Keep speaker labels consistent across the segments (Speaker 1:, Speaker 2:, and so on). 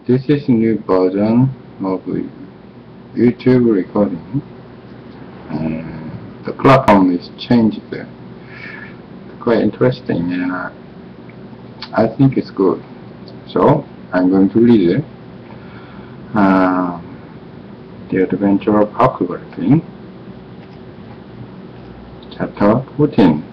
Speaker 1: This is a new version of YouTube recording. The platform is changed. Quite interesting, and I think it's good. So I'm going to read it. The Adventure of Huckleberry, Chapter 14.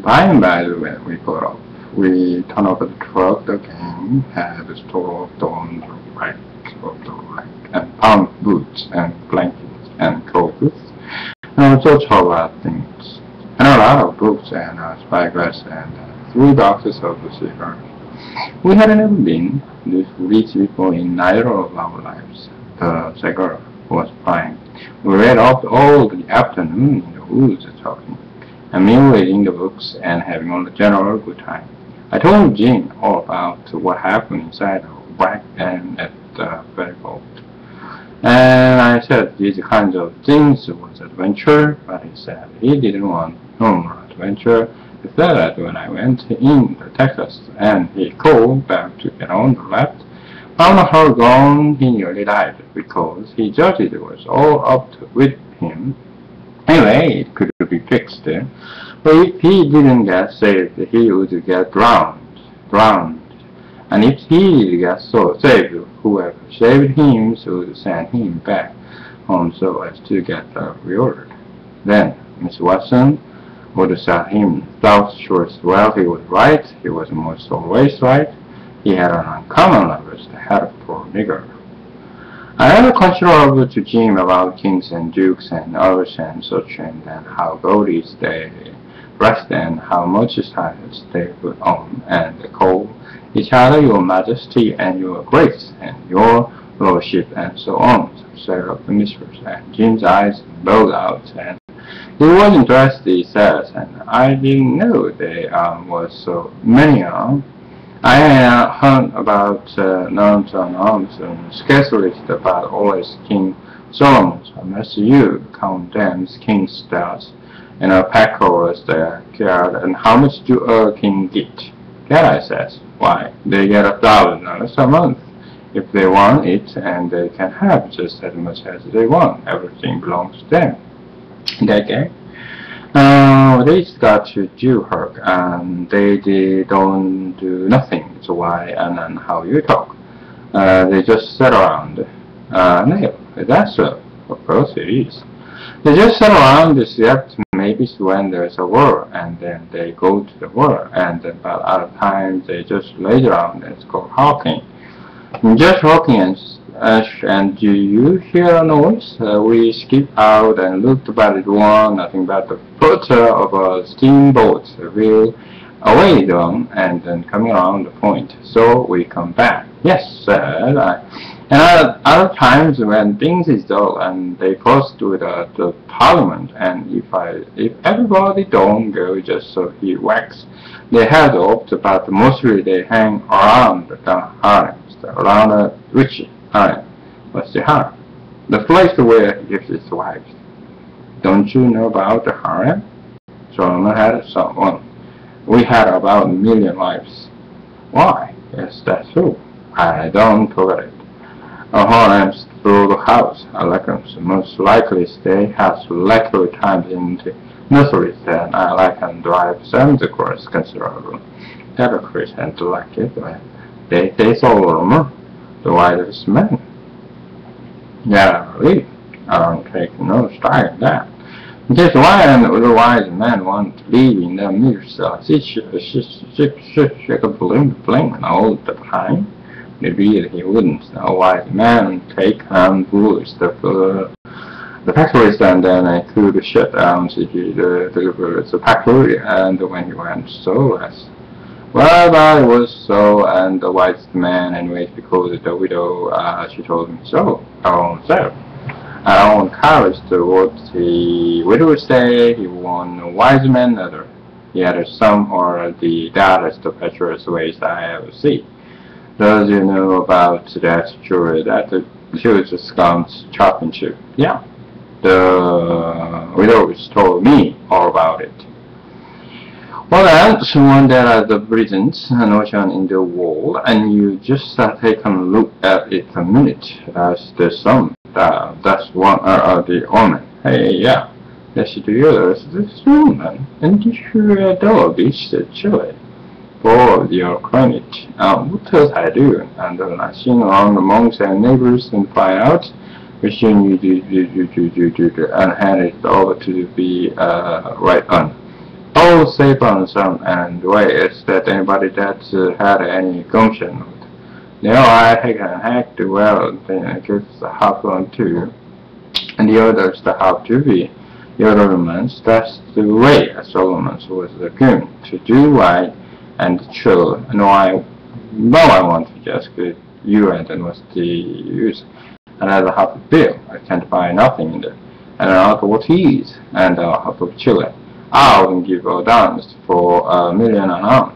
Speaker 1: By and by, when we got off, we turned over the truck. The gang had stored on the right of the rack and found boots and blankets and clothes and all sorts of other things, and a lot of books and spyglass and 3 boxes of cigars. We had never been this rich before in neither of our lives. The cigar was fine. We read off all the afternoon in the woods talking, and me reading the books and having a general good time. I told Jim all about what happened inside the whack and at the ferry boat. And I said these kinds of things was adventure, but he said he didn't want no more adventure. He said that when I went in to Texas and he called back to get on the left, found her gone, he nearly died because he judged it was all up with him. Anyway, it could be fixed. But if he didn't get saved, he would get drowned. And if he got saved, whoever saved him would send him back home so as to get the reward. Then Miss Watson would set him South Shores. Well, he was right. He was almost always right. He had an uncommon lovers to have for nigger. I had a considerable to Jim about kings and dukes and earls and such, and then how gaudies they dressed and how much styles they put on, and they called each other your majesty and your grace and your lordship and so on, said the mistress, and Jim's eyes glowed out, and he was interested, he says, and I didn't know there was so many I heard about nuns and arms and scarcely about always King Solomon's, unless you count them King stars and a pack horse there, and how much do a king get? Get, I says, why, they get $1,000 a month if they want it, and they can have just as much as they want. Everything belongs to them. That gang. They got to do her, and they don't do nothing. So why and how you talk? They just sit around. No, that's so. Of course it is. They just sit around except maybe when there's a war, and then they go to the war, and then about other times they just lay around and go hawking. Just hawking and do you hear a noise? We skipped out and looked about it one, nothing but the flutter of a steamboat wheel away down and then coming around the point. So we come back. Yes, said I. And other times when things is dull and they post to the parliament, and if everybody don't go just so he whacks they head up, but mostly they hang around the harems, around the rich harem. What's the harem? The place where he gives his wife. Don't you know about the harem? Solomon had someone. We had about 1 million wives. Why? Yes, that's true. I don't forget it. A harems through the house. Electrons most likely stay has likely times in the nurseries, and I can drive them the course considerable. Hypocrites and like it when they Solomon, the wisest man. Yeah, really. I don't take no style in that. That's why the wise men want to live in the midst of bling all the time. Maybe he wouldn't. A wise man take and bruise the factories, and then I could shut down the factory, and when he went so less. Well, that was so, and the wise man anyways, because the widow, she told me so, her own self. I don't care to what the widow say. He won a wise man another. He had some or the daddest treacherous ways I ever see. Does you know about that jury that the Jews comes chopping chip? Yeah. The widow told me all about it. Well, then, someone there are the prisons and ocean in the world, and you just take a look at it a minute. That's the sun. That's one the omen. Hey, yeah. That's the other. This woman, and you sure adore this Chile. For your credit. What else I do? And I sing along amongst our neighbors and find out which you do, and hand it over to be right on. All safe on some and ways that anybody that's had any gumption. Now I can hack the well, then I guess the half one too, and the others the half to be. The other romance, that's the way Solomon was the king to do right and true. No, I want to just get you and then what's the use? Another half a bill. I can't buy nothing in there. And another what he is, and half of Chile. I wouldn't give a dance for $1 million an hour.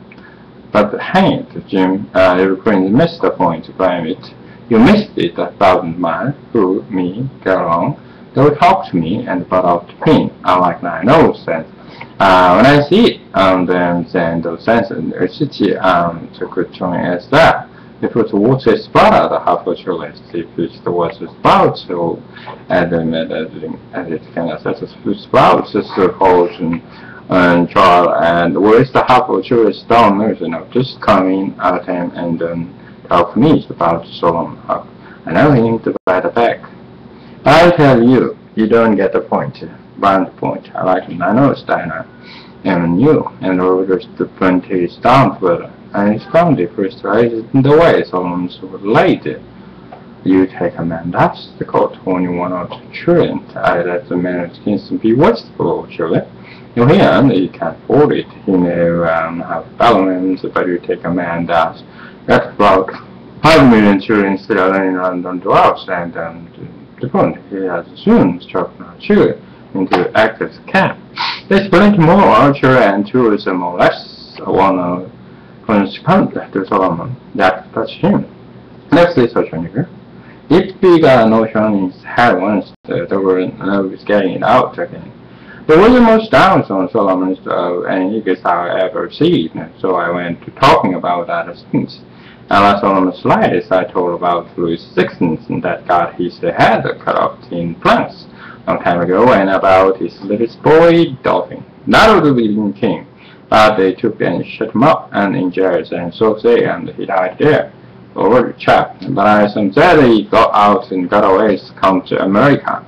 Speaker 1: But hang it, Jim, you missed the point to blame it. You missed it 1,000 miles. Who, me, get along. They would talk to me and put out the pin. I like 9 knows that. When I see it, then the sense in the city to good join as that. If it was a spot, the half of Chile, if it was a spout, so and it can assess a spout, sister holds and trial, and where's the half of Chile down there, just coming out of him and talk to me about Solomon. I know him to buy the back. I tell you, you don't get the point. Round point. I like him. I know Steiner and you, and orders the 20 down further. And it's found the first right in the way Solomon's was late. You take a man, that's the court, only one or two children. I let the man seems to be wasteful, children. You hear, you can't afford it. You know, have balance, but you take a man that's about 5 million children still running around on the house, and the point, he has soon struck children into active camp. There's plenty more archer and tourism or less one consequent to Solomon that touch him. Next is such a nigger. It big notion in his head once the word is getting it out again. There wasn't much down on Solomon's any niggers I ever seen, so I went to talking about that since. And last on the slides I told about Louis XVI and that got his head cut off in planks long time ago, and about his little boy Dolphin. Not of the leading king, but they took and shut him up and in jails and so say, and he died there. Over the chap. But I said he got out and got away to come to America.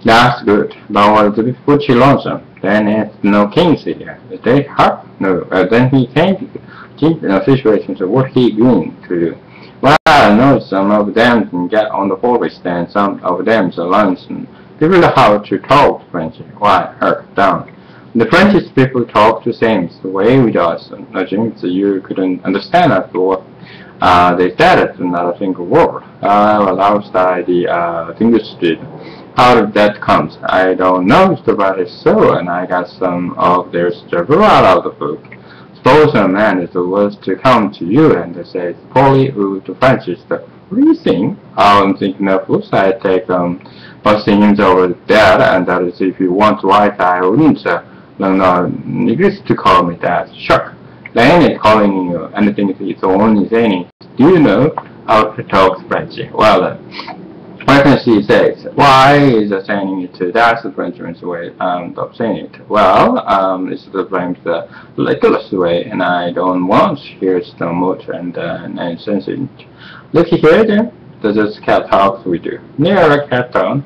Speaker 1: That's good. But what if Fuji lonesome? Then it's no kings here. They have no. Then he came in a situation of what he going to do. Well, I know some of them can get on the forest and some of them are lonesome. People know how to talk French. Why, hurt down. The French people talk the same way with us. James, you couldn't understand after what they said it, not a single word. Well, outside the English did. How did that come? I don't know, but it's so, and I got some of their stuff out of the book. Suppose a man is the worst to come to you and say, Polly, who to French is the reason. I'm thinking of books I take busting him over there, and that is if you want to write, I wouldn't neglect to call me that. Sure. Then it's calling you anything it's only saying. Do you know how to talk French? Well, what can she say? Why is saying it? That's the Frenchman's way of saying it. Well, it's the ridiculous way, and I don't want to hear it no more and sense it. Look here, then. Does this cat talk we do? Near a cat down.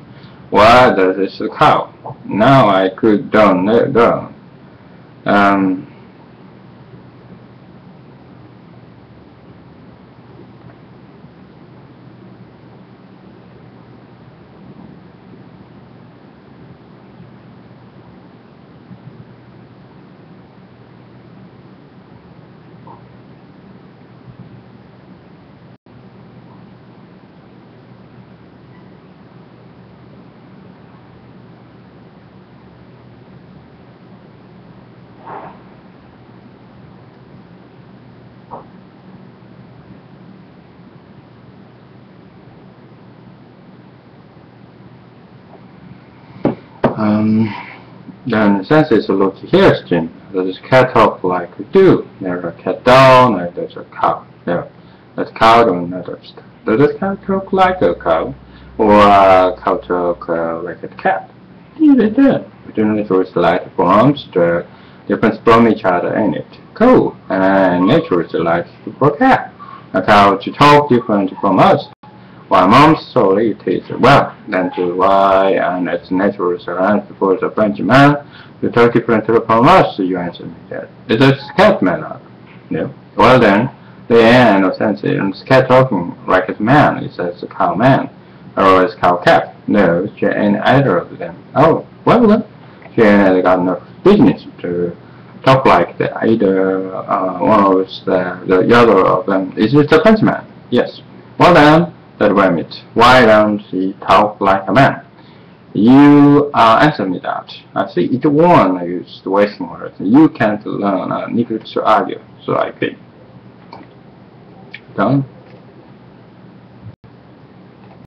Speaker 1: Why does this cow? Now I could down. Then since it's a lot here, Jim, does cat talk like we do? There's a cat down, and there's a cow. Yeah, does cow don't understand. Does cat talk like a cow, or cow talk like a cat? Yeah, they do. Between nature is like forms, the difference from each other in it. Cool. And nature is like for cat. A cow to talk different from us. While mom's story it is well, then to why and its natural surround for the Frenchman, you talk differently from us, you answer me that. It is cat man. No. Well then, the end of sense is cat talking like a man, it says a cow man. Or is cow cat. No, she ain't either of them. Oh, well then, she ain't got no business to talk like that. Either one of us, the other of them. Is it a Frenchman? Yes. Well then, that remit. Why don't he talk like a man? You answer me that. I see each one used wasting words. You can't learn a nigger to argue, so I think. Done.